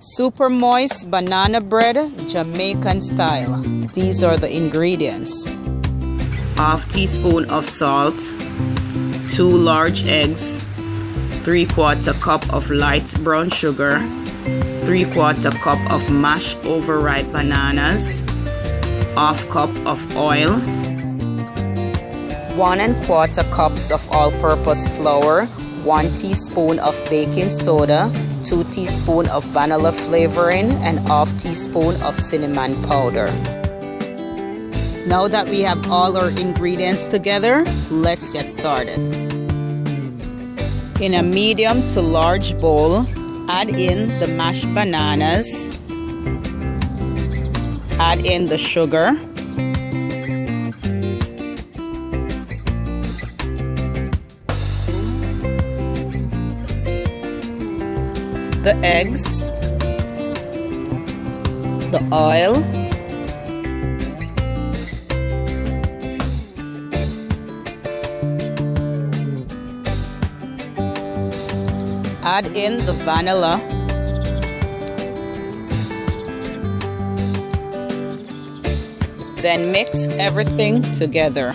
Super moist banana bread, Jamaican style. These are the ingredients: ½ teaspoon of salt, 2 large eggs, 3/4 cup of light brown sugar, 3/4 cup of mashed overripe bananas, ½ cup of oil, 1¼ cups of all-purpose flour, 1 teaspoon of baking soda, 2 teaspoons of vanilla flavoring, and ½ teaspoon of cinnamon powder. Now that we have all our ingredients together, let's get started. In a medium to large bowl, add in the mashed bananas, add in the sugar, the eggs, the oil, add in the vanilla, then mix everything together.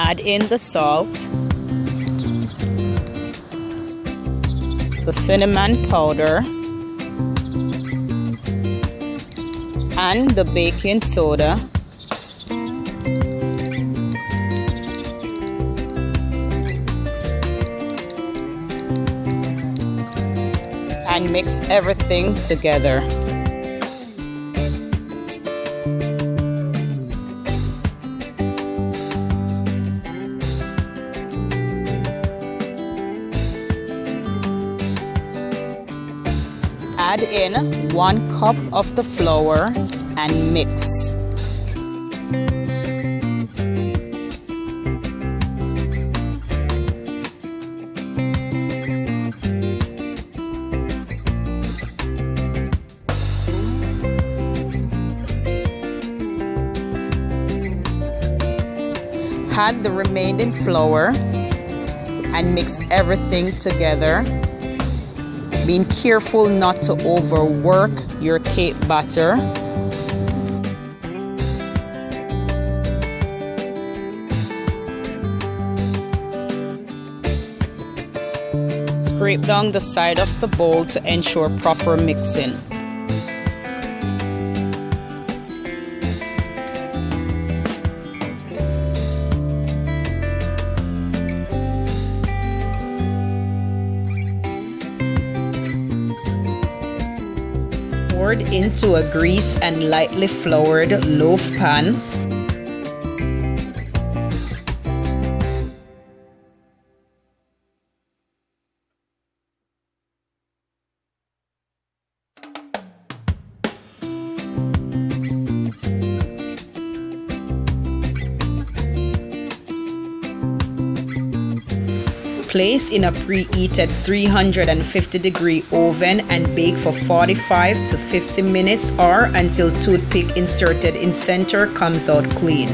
Add in the salt, the cinnamon powder, and the baking soda, and mix everything together. Add in 1 cup of the flour and mix. Add the remaining flour and mix everything together, being careful not to overwork your cake batter. Scrape down the side of the bowl to ensure proper mixing. Poured into a greased and lightly floured loaf pan. Place in a preheated 350-degree oven and bake for 45 to 50 minutes or until toothpick inserted in center comes out clean.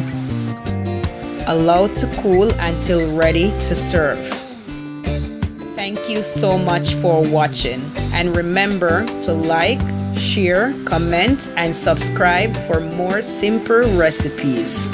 Allow to cool until ready to serve. Thank you so much for watching, and remember to like, share, comment, and subscribe for more simple recipes.